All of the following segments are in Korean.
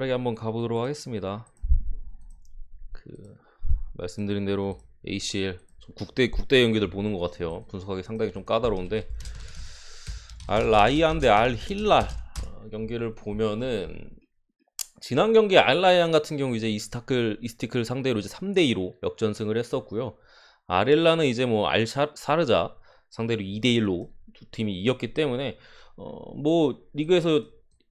빠르게 한번 가보도록 하겠습니다. 말씀드린 대로 ACL 국대 경기들 보는 것 같아요. 분석하기 상당히 좀 까다로운데 알 라이안 대 알 힐랄 경기를 보면은 지난 경기 알 라이안 같은 경우 이제 이스티클 상대로 이제 3대2로 역전승을 했었고요. 알 힐랄은 이제 뭐 알 사르자 상대로 2대1로 두 팀이 이겼기 때문에 뭐 리그에서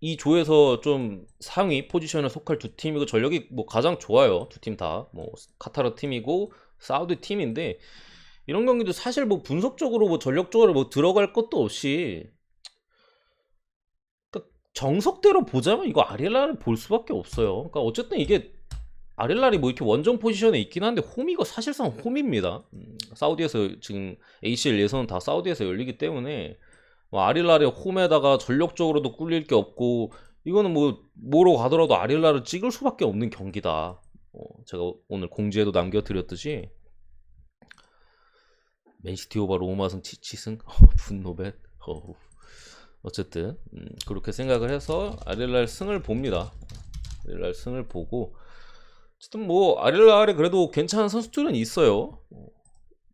이 조에서 좀 상위 포지션에 속할 두 팀이고 전력이 뭐 가장 좋아요. 두 팀 다. 뭐 카타르 팀이고 사우디 팀인데 이런 경기도 사실 뭐 분석적으로 뭐 전력적으로 뭐 들어갈 것도 없이 그러니까 정석대로 보자면 이거 아릴라를 볼 수밖에 없어요. 그러니까 어쨌든 이게 아릴랄이 뭐 이렇게 원정 포지션에 있긴 한데 홈이고 사실상 홈입니다. 사우디에서 지금 ACL 예선은 다 사우디에서 열리기 때문에 뭐 아릴랄의 홈에다가 전력적으로도 꿀릴 게 없고 이거는 뭐 뭐로 가더라도 아릴랄을 찍을 수밖에 없는 경기다. 제가 오늘 공지에도 남겨드렸듯이 맨시티 오버 로마승 치승 분노bet 어쨌든 그렇게 생각을 해서 아릴랄 승을 봅니다. 아릴랄 승을 보고 어쨌든 뭐 아릴랄에 그래도 괜찮은 선수들은 있어요.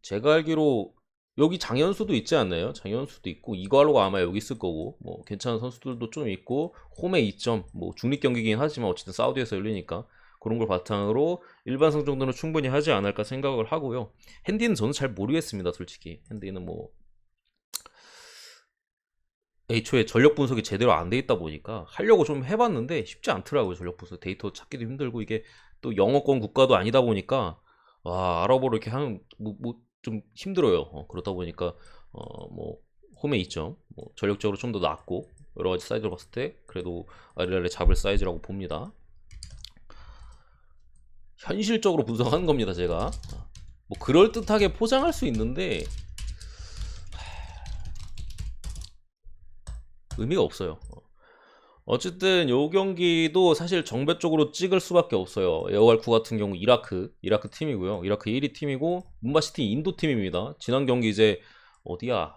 제가 알기로 여기 장현수도 있지 않나요? 장현수도 있고 이괄호가 아마 여기 있을 거고 뭐 괜찮은 선수들도 좀 있고 홈에 2점 뭐 중립 경기긴 하지만 어쨌든 사우디에서 열리니까 그런 걸 바탕으로 일반승 정도는 충분히 하지 않을까 생각을 하고요. 핸디는 저는 잘 모르겠습니다. 솔직히 핸디는 뭐 애초에 전력 분석이 제대로 안 돼 있다 보니까 하려고 좀 해봤는데 쉽지 않더라고요. 전력 분석 데이터 찾기도 힘들고 이게 또 영어권 국가도 아니다 보니까 와 알아보러 이렇게 하면 좀 힘들어요. 그러다 보니까 뭐 홈에 있죠. 뭐 전력적으로 좀 더 낫고 여러 가지 사이즈로 봤을 때 그래도 아리랄에 잡을 사이즈라고 봅니다. 현실적으로 분석하는 겁니다. 제가 뭐 그럴 듯하게 포장할 수 있는데 의미가 없어요. 어쨌든 요 경기도 사실 정배 쪽으로 찍을 수밖에 없어요. 에어갈쿠 같은 경우 이라크 팀이고요. 이라크 1위 팀이고 문바시티 인도 팀입니다. 지난 경기 이제 어디야?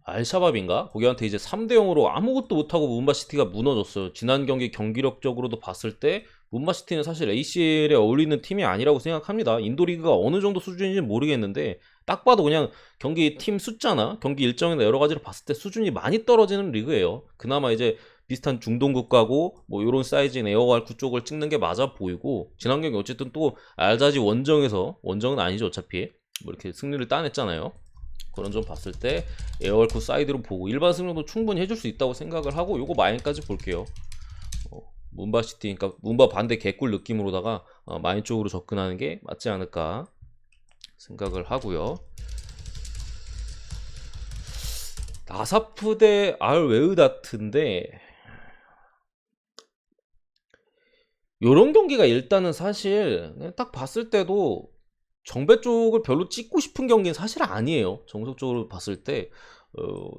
알샤밥인가? 거기한테 이제 3대0으로 아무것도 못하고 문바시티가 무너졌어요. 지난 경기 경기력적으로도 봤을 때 문바시티는 사실 ACL에 어울리는 팀이 아니라고 생각합니다. 인도 리그가 어느 정도 수준인지는 모르겠는데 딱 봐도 그냥 경기 팀 숫자나 경기 일정이나 여러 가지를 봤을 때 수준이 많이 떨어지는 리그예요. 그나마 이제 비슷한 중동 국가고 뭐 요런 사이즈인 에어갈쿠 쪽을 찍는 게 맞아 보이고 지난 경기 어쨌든 또 알자지 원정은 아니죠 어차피 뭐 이렇게 승리를 따냈잖아요. 그런 점 봤을 때 에어갈쿠 사이드로 보고 일반 승률도 충분히 해줄 수 있다고 생각을 하고 요거 마인까지 볼게요. 문바시티 그러니까 문바 반대 개꿀 느낌으로다가 마인 쪽으로 접근하는 게 맞지 않을까 생각을 하고요. 나사프 대 알웨으다트인데 요런 경기가 일단은 사실 딱 봤을 때도 정배 쪽을 별로 찍고 싶은 경기는 사실 아니에요. 정석적으로 봤을 때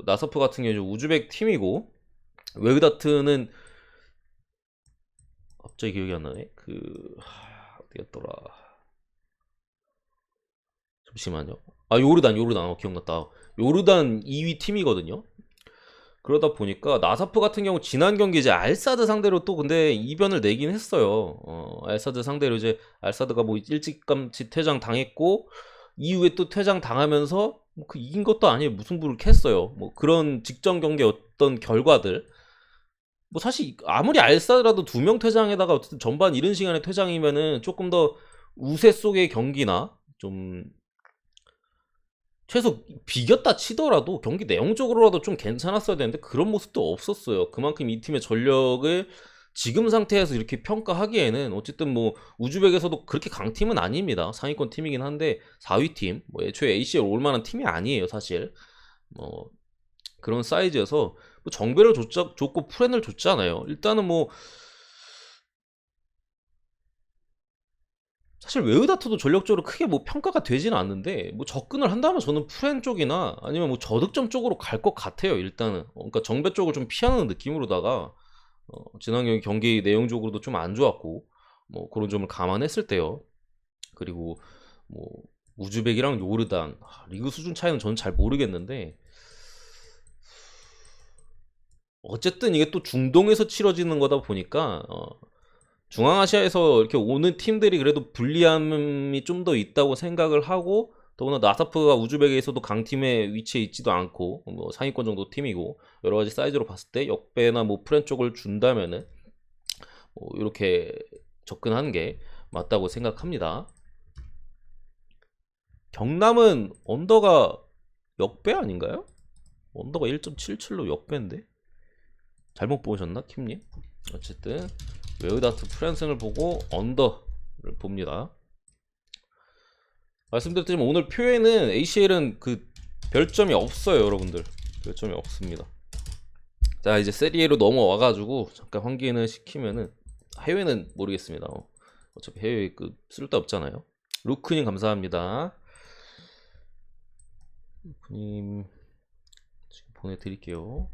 나사프 같은 경우는 우즈벡 팀이고 웨으다트는 갑자기 기억이 안 나네. 어디였더라? 잠시만요. 요르단 기억났다. 요르단 2위 팀이거든요. 그러다 보니까 나사프 같은 경우 지난 경기 이제 알사드 상대로 또 근데 이변을 내긴 했어요. 알사드 상대로 이제 알사드가 뭐 일찌감치 퇴장 당했고 이후에 또 퇴장 당하면서 뭐그 이긴 것도 아니에요. 무승부를 캤어요. 뭐 그런 직전 경기 어떤 결과들 뭐 사실 아무리 알사드라도 2명 퇴장에다가 어쨌든 전반 이른 시간에 퇴장이면은 조금 더 우세 속의 경기나 좀 최소 비겼다 치더라도 경기 내용적으로라도 좀 괜찮았어야 되는데 그런 모습도 없었어요. 그만큼 이 팀의 전력을 지금 상태에서 이렇게 평가하기에는 어쨌든 뭐 우즈벡에서도 그렇게 강팀은 아닙니다. 상위권 팀이긴 한데 4위 팀, 뭐 애초에 ACL 올 만한 팀이 아니에요, 사실. 뭐 그런 사이즈여서 뭐 정배를 줬고 프렌을 줬잖아요. 일단은 뭐 사실 웨우다트도 전력적으로 크게 뭐 평가가 되지는 않는데 뭐 접근을 한다면 저는 프렌 쪽이나 아니면 뭐 저득점 쪽으로 갈 것 같아요. 일단은 그러니까 정배 쪽을 좀 피하는 느낌으로다가 지난 경기 내용적으로도 좀 안 좋았고 뭐 그런 점을 감안했을 때요. 그리고 뭐 우즈벡이랑 요르단 리그 수준 차이는 저는 잘 모르겠는데 어쨌든 이게 또 중동에서 치러지는 거다 보니까 중앙아시아에서 이렇게 오는 팀들이 그래도 불리함이 좀 더 있다고 생각을 하고, 더구나 나사프가 우즈벡에서도 강팀에 위치해 있지도 않고 뭐 상위권 정도 팀이고 여러 가지 사이즈로 봤을 때 역배나 뭐 프렌 쪽을 준다면은 뭐 이렇게 접근하는 게 맞다고 생각합니다. 경남은 언더가 역배 아닌가요? 언더가 1.77로 역배인데 잘못 보셨나 킴님? 어쨌든 웨우다트 프랜승을 보고 언더를 봅니다. 말씀드렸지만 오늘 표에는 ACL은 그 별점이 없어요, 여러분들. 별점이 없습니다. 자, 이제 세리에로 넘어와가지고 잠깐 환기는 시키면은, 해외는 모르겠습니다. 어차피 해외 그 쓸데 없잖아요. 루크님 감사합니다. 루크님 지금 보내드릴게요.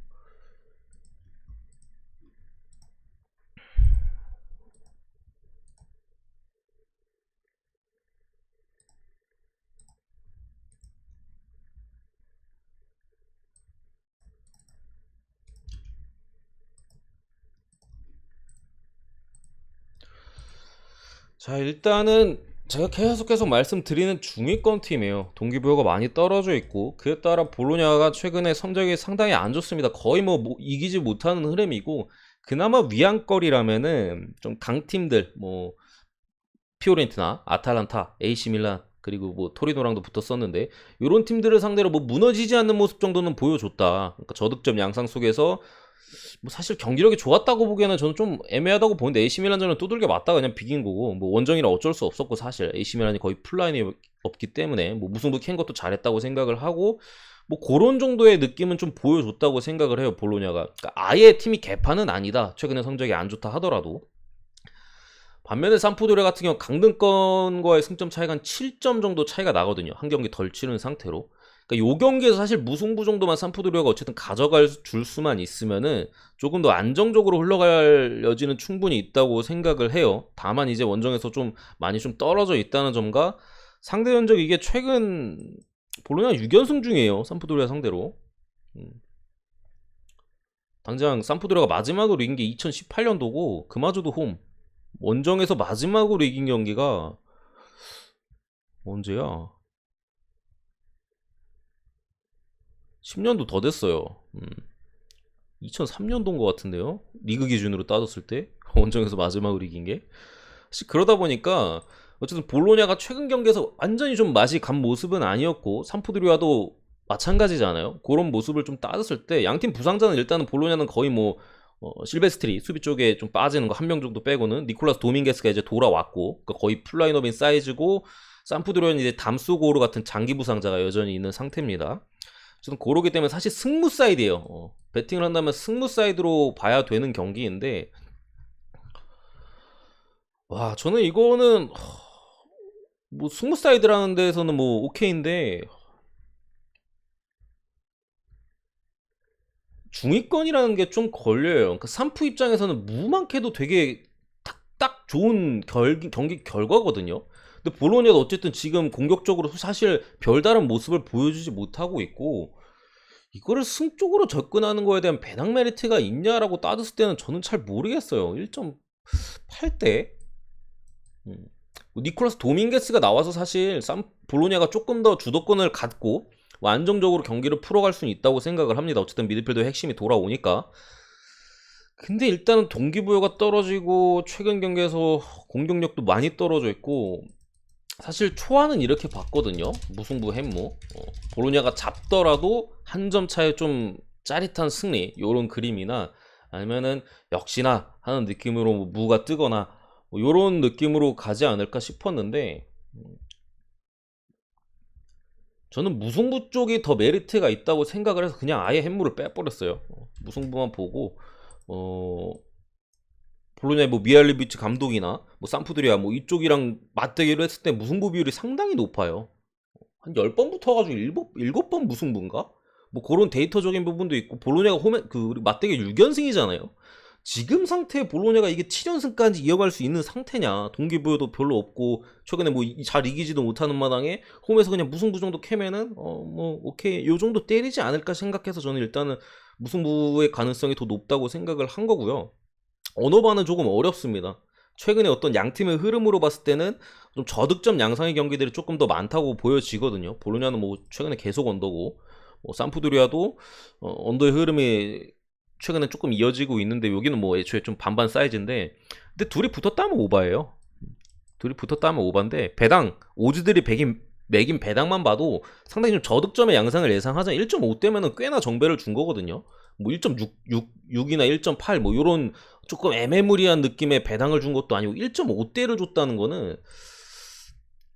자, 일단은 제가 계속 말씀드리는 중위권 팀이에요. 동기부여가 많이 떨어져 있고, 그에 따라 볼로냐가 최근에 성적이 상당히 안 좋습니다. 거의 뭐 이기지 못하는 흐름이고, 그나마 위안거리라면은 좀 강팀들, 뭐 피오렌티나, 아탈란타, AC 밀란, 그리고 뭐 토리노랑도 붙었었는데, 이런 팀들을 상대로 뭐 무너지지 않는 모습 정도는 보여줬다. 그러니까 저득점 양상 속에서 뭐 사실 경기력이 좋았다고 보기에는 저는 좀 애매하다고 보는데, AC밀란전은 두들겨 맞다가 그냥 비긴 거고, 뭐 원정이라 어쩔 수 없었고, 사실 AC밀란이 거의 풀라인이 없기 때문에 뭐 무승부 캔 것도 잘했다고 생각을 하고, 뭐 그런 정도의 느낌은 좀 보여줬다고 생각을 해요, 볼로냐가. 그러니까 아예 팀이 개판은 아니다, 최근에 성적이 안 좋다 하더라도. 반면에 삼프도리아 같은 경우 강등권과의 승점 차이가 한 7점 정도 차이가 나거든요, 한 경기 덜 치른 상태로. 그러니까 요 경기에서 사실 무승부 정도만 삼프도리아가 어쨌든 가져갈 줄 수만 있으면은 조금 더 안정적으로 흘러갈 여지는 충분히 있다고 생각을 해요. 다만 이제 원정에서 좀 많이 좀 떨어져 있다는 점과, 상대 전적 이게 최근 볼로냐 6연승 중이에요, 삼프도리아 상대로. 당장 삼프도리아가 마지막으로 이긴 게 2018년도고 그마저도 홈. 원정에서 마지막으로 이긴 경기가 언제야? 10년도 더 됐어요. 2003년도인 것 같은데요, 리그 기준으로 따졌을 때 원정에서 마지막으로 이긴 게. 사실 그러다 보니까 어쨌든 볼로냐가 최근 경기에서 완전히 좀 맛이 간 모습은 아니었고, 삼프도리아도 마찬가지잖아요. 그런 모습을 좀 따졌을 때 양팀 부상자는 일단은 볼로냐는 거의 뭐 실베스트리 수비 쪽에 좀 빠지는 거 한 명 정도 빼고는 니콜라스 도밍게스가 이제 돌아왔고, 그러니까 거의 풀라인업인 사이즈고, 삼프도리아는 이제 담수고르 같은 장기 부상자가 여전히 있는 상태입니다. 저는 고르기 때문에 사실 승무 사이드예요. 배팅을 한다면 승무 사이드로 봐야 되는 경기인데, 와, 저는 이거는 뭐 승무 사이드라는 데에서는 뭐 오케이인데, 중위권이라는 게 좀 걸려요. 그러니까 삼프 입장에서는 무만캐도 되게 딱 좋은 경기 결과거든요. 근데 볼로냐도 어쨌든 지금 공격적으로 사실 별다른 모습을 보여주지 못하고 있고, 이거를 승 쪽으로 접근하는 거에 대한 배당 메리트가 있냐라고 따졌을 때는 저는 잘 모르겠어요. 1.8대. 니콜라스 도밍게스가 나와서 사실 볼로냐가 조금 더 주도권을 갖고 뭐 안정적으로 경기를 풀어갈 수는 있다고 생각을 합니다. 어쨌든 미드필더의 핵심이 돌아오니까. 근데 일단은 동기부여가 떨어지고 최근 경기에서 공격력도 많이 떨어져 있고, 사실 초안은 이렇게 봤거든요. 무승부 햄무. 보로냐가 잡더라도 한 점 차에 좀 짜릿한 승리, 요런 그림이나, 아니면은 역시나 하는 느낌으로 뭐 무가 뜨거나 뭐 요런 느낌으로 가지 않을까 싶었는데, 저는 무승부 쪽이 더 메리트가 있다고 생각을 해서 그냥 아예 햄무를 빼버렸어요. 무승부만 보고, 볼로냐의 뭐 미알리비치 감독이나 뭐 삼프드리아 뭐 이쪽이랑 맞대결을 했을 때 무승부 비율이 상당히 높아요. 한 10번 붙어가지고 7번 무승부인가? 뭐 그런 데이터적인 부분도 있고, 볼로냐가 홈에 그 맞대결 6연승이잖아요. 지금 상태에 볼로냐가 이게 7연승까지 이어갈 수 있는 상태냐? 동기부여도 별로 없고 최근에 뭐 잘 이기지도 못하는 마당에 홈에서 그냥 무승부 정도 캐면은 뭐 오케이 요 정도 때리지 않을까 생각해서 저는 일단은 무승부의 가능성이 더 높다고 생각을 한 거고요. 언어반은 조금 어렵습니다. 최근에 어떤 양팀의 흐름으로 봤을 때는 좀 저득점 양상의 경기들이 조금 더 많다고 보여지거든요. 볼로냐는 뭐 최근에 계속 언더고, 뭐 산푸드리아도 언더의 흐름이 최근에 조금 이어지고 있는데, 여기는 뭐 애초에 좀 반반 사이즈인데, 근데 둘이 붙었다면 오바예요. 둘이 붙었다면 오바인데, 배당 오즈들이 매긴 배당만 봐도 상당히 좀 저득점의 양상을 예상하자 1.5대면은 꽤나 정배를 준 거거든요. 뭐 1.66이나 1.8 뭐 요런 조금 애매무리한 느낌의 배당을 준 것도 아니고 1.5대를 줬다는 거는,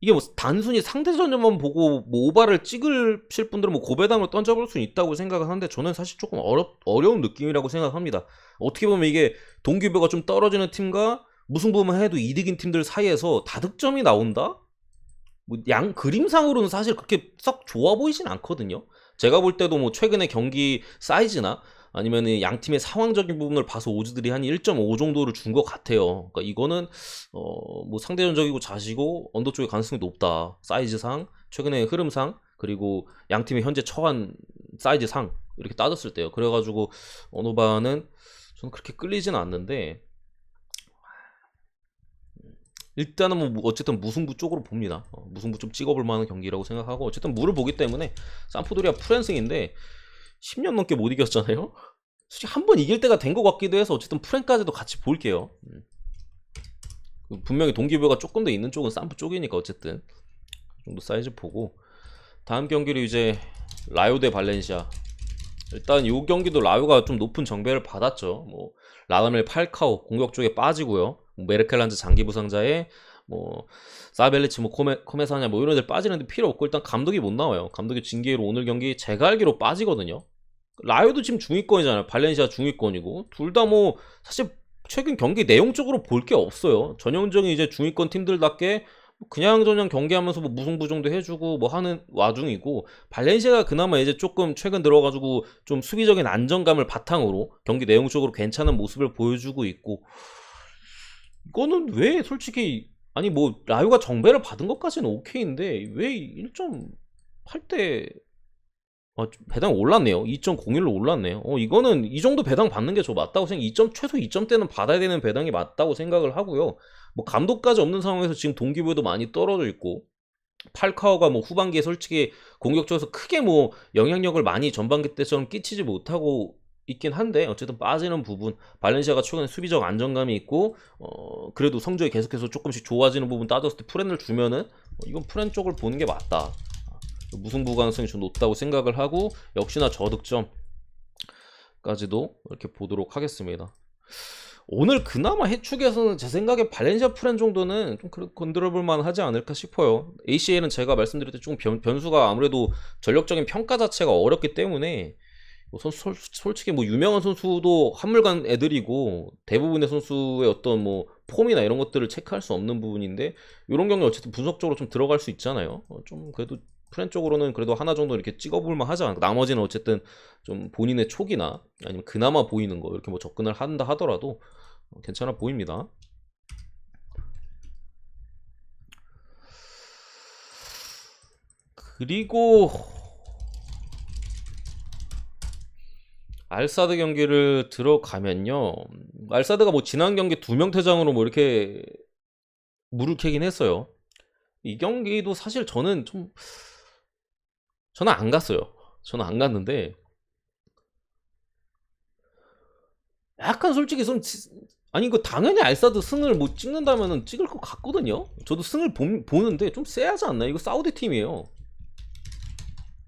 이게 뭐 단순히 상대전적만 보고 뭐 오바를 찍으실 분들은 뭐 고배당을 던져볼 수 있다고 생각을 하는데, 저는 사실 조금 어려운 느낌이라고 생각합니다. 어떻게 보면 이게 동기부여가 좀 떨어지는 팀과 무승부만 해도 이득인 팀들 사이에서 다득점이 나온다? 뭐 양 그림상으로는 사실 그렇게 썩 좋아 보이진 않거든요. 제가 볼 때도 뭐 최근에 경기 사이즈나 아니면은 양 팀의 상황적인 부분을 봐서 오즈들이 한 1.5 정도를 준 것 같아요. 그러니까 이거는 뭐 상대전적이고 자시고 언더 쪽의 가능성이 높다. 사이즈상, 최근의 흐름상, 그리고 양 팀의 현재 처한 사이즈상 이렇게 따졌을 때요. 그래가지고 언어바는 저는 그렇게 끌리지는 않는데, 일단은 뭐 어쨌든 무승부 쪽으로 봅니다. 무승부 좀 찍어볼 만한 경기라고 생각하고, 어쨌든 무를 보기 때문에 산푸도리아 프랜승인데 10년 넘게 못 이겼잖아요. 솔직히 한 번 이길 때가 된 것 같기도 해서 어쨌든 프랜까지도 같이 볼게요. 분명히 동기부여가 조금 더 있는 쪽은 산푸 쪽이니까 어쨌든 그 정도 사이즈 보고, 다음 경기를 이제 라요 대 발렌시아. 일단 이 경기도 라요가 좀 높은 정배를 받았죠. 뭐 라다멜 팔카오 공격 쪽에 빠지고요. 메르켈란즈 장기 부상자에 뭐 사벨리치 뭐 코메사냐 뭐 이런 애들 빠지는데 필요 없고, 일단 감독이 못 나와요. 감독이 징계로 오늘 경기 제가 알기로 빠지거든요. 라요도 지금 중위권이잖아요. 발렌시아 중위권이고, 둘 다 뭐 사실 최근 경기 내용적으로 볼 게 없어요. 전형적인 이제 중위권 팀들답게 그냥저냥 경기하면서 뭐 무승부 정도 해주고 뭐 하는 와중이고, 발렌시아가 그나마 이제 조금 최근 들어가지고 좀 수비적인 안정감을 바탕으로 경기 내용적으로 괜찮은 모습을 보여주고 있고, 이거는 왜 솔직히, 아니 뭐 라요가 정배를 받은 것까지는 오케이인데 왜 1.8대 배당 올랐네요. 2.01로 올랐네요. 이거는 이 정도 배당 받는 게 저 맞다고 생각. 최소 2점대는 받아야 되는 배당이 맞다고 생각을 하고요. 뭐 감독까지 없는 상황에서 지금 동기부여도 많이 떨어져 있고, 팔카오가 뭐 후반기에 솔직히 공격적에서 크게 뭐 영향력을 많이 전반기 때처럼 끼치지 못하고 있긴 한데, 어쨌든 빠지는 부분, 발렌시아가 최근에 수비적 안정감이 있고 그래도 성적이 계속해서 조금씩 좋아지는 부분 따졌을 때 프렌을 주면은 이건 프렌 쪽을 보는 게 맞다. 무승부 가능성이 좀 높다고 생각을 하고, 역시나 저득점까지도 이렇게 보도록 하겠습니다. 오늘 그나마 해축에서는 제 생각에 발렌시아 프렌 정도는 좀 건드려볼 만하지 않을까 싶어요. ACL은 제가 말씀드릴 때 좀 변수가 아무래도 전력적인 평가 자체가 어렵기 때문에, 뭐 솔직히 뭐 유명한 선수도 한물간 애들이고 대부분의 선수의 어떤 뭐 폼이나 이런 것들을 체크할 수 없는 부분인데, 이런 경우에 어쨌든 분석적으로 좀 들어갈 수 있잖아요. 좀 그래도 프렌 쪽으로는 그래도 하나 정도 이렇게 찍어볼만 하지 않을까. 나머지는 어쨌든 좀 본인의 촉이나 아니면 그나마 보이는 거 이렇게 뭐 접근을 한다 하더라도 괜찮아 보입니다. 그리고 알사드 경기를 들어가면요, 알사드가 뭐 지난 경기 2명 퇴장으로 뭐 이렇게 물을 캐긴 했어요. 이 경기도 사실 저는 안 갔어요. 저는 안 갔는데, 약간 솔직히 아니 이거 당연히 알사드 승을 뭐 찍는다면은 찍을 것 같거든요. 저도 승을 보는데 좀 세하지 않나? 이거 사우디 팀이에요.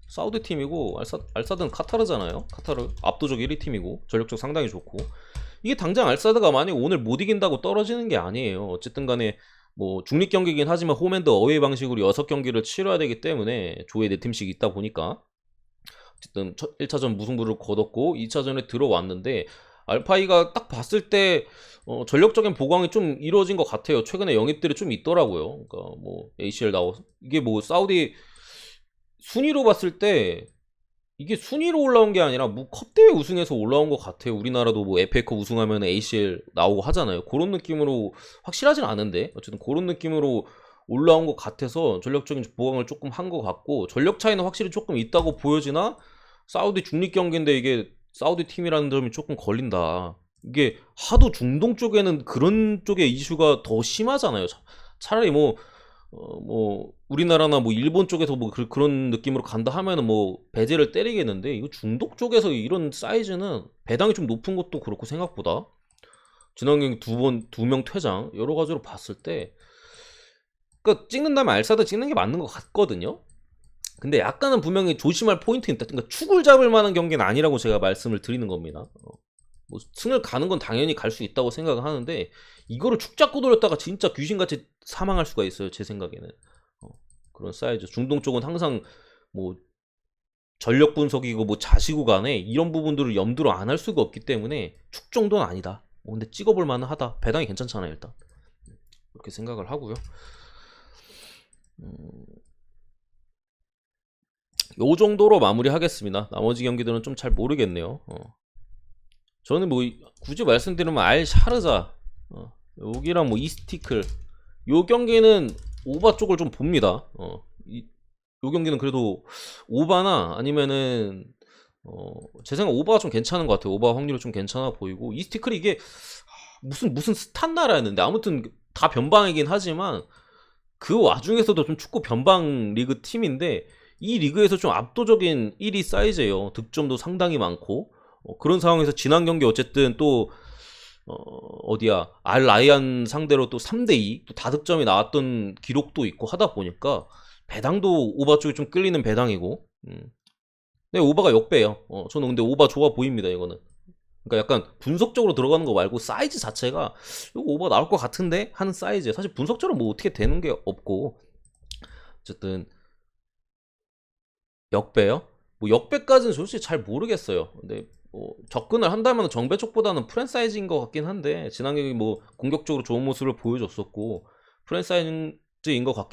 사우디 팀이고 알사드는 카타르잖아요. 카타르 압도적 1위 팀이고 전력적 상당히 좋고, 이게 당장 알사드가 만약 오늘 못 이긴다고 떨어지는 게 아니에요. 어쨌든 간에 뭐 중립 경기긴 하지만 홈앤드 어웨이 방식으로 6경기를 치러야 되기 때문에 조에 4팀씩 있다 보니까 어쨌든 1차전 무승부를 거뒀고 2차전에 들어왔는데, 알파이가 딱 봤을 때 전력적인 보강이 좀 이루어진 것 같아요. 최근에 영입들이 좀 있더라고요. 그러니까 뭐 ACL 나와서 이게 뭐 사우디 순위로 봤을 때 이게 순위로 올라온 게 아니라 뭐 컵대회 우승해서 올라온 것 같아요. 우리나라도 뭐 FA컵 우승하면 ACL 나오고 하잖아요. 그런 느낌으로, 확실하진 않은데 어쨌든 그런 느낌으로 올라온 것 같아서 전력적인 보강을 조금 한 것 같고, 전력 차이는 확실히 조금 있다고 보여지나, 사우디 중립 경기인데 이게 사우디 팀이라는 점이 조금 걸린다. 이게 하도 중동 쪽에는 그런 쪽의 이슈가 더 심하잖아요. 차라리 뭐 우리나라나 뭐 일본 쪽에서 뭐 그런 느낌으로 간다 하면은 뭐 배제를 때리겠는데, 이거 중동 쪽에서 이런 사이즈는 배당이 좀 높은 것도 그렇고, 생각보다 지난 경기 두 명 퇴장 여러 가지로 봤을 때, 그러니까 찍는다면 알사드 찍는 게 맞는 것 같거든요. 근데 약간은 분명히 조심할 포인트는 있다. 그러니까 축을 잡을 만한 경기는 아니라고 제가 말씀을 드리는 겁니다. 뭐 승을 가는 건 당연히 갈 수 있다고 생각을 하는데, 이거를 축 잡고 돌렸다가 진짜 귀신같이 사망할 수가 있어요, 제 생각에는. 그런 사이즈. 중동 쪽은 항상 뭐 전력 분석이고 뭐 자시구 간에 이런 부분들을 염두로 안 할 수가 없기 때문에 축 정도는 아니다. 근데 찍어볼 만은 하다. 배당이 괜찮잖아요, 일단. 그렇게 생각을 하고요. 요 정도로 마무리하겠습니다. 나머지 경기들은 좀 잘 모르겠네요. 저는 뭐 굳이 말씀드리면 알 샤르자, 여기랑 뭐 이스티클, 요 경기는 오바 쪽을 좀 봅니다. 요 경기는 그래도 오바나 아니면은 제 생각 오바가 좀 괜찮은 것 같아요. 오바 확률이 좀 괜찮아 보이고, 이스티클이 이게 무슨 스탄 나라였는데, 아무튼 다 변방이긴 하지만 그 와중에서도 좀 축구 변방 리그 팀인데, 이 리그에서 좀 압도적인 1위 사이즈예요. 득점도 상당히 많고. 그런 상황에서 지난 경기 어쨌든 또 어디야, 알 라이안 상대로 또 3대2 또 다득점이 나왔던 기록도 있고 하다 보니까 배당도 오바 쪽이 좀 끌리는 배당이고. 네, 오바가 역배예요. 저는 근데 오바 좋아 보입니다, 이거는. 그러니까 약간 분석적으로 들어가는 거 말고 사이즈 자체가 이거 오바 나올 것 같은데 하는 사이즈에, 사실 분석적으로 뭐 어떻게 되는 게 없고, 어쨌든 역배요? 뭐 역배까지는 솔직히 잘 모르겠어요. 근데 뭐 접근을 한다면 정배 쪽보다는 프랜사이즈인 것 같긴 한데, 지난 경기 뭐 공격적으로 좋은 모습을 보여줬었고 프랜사이즈인 것 같긴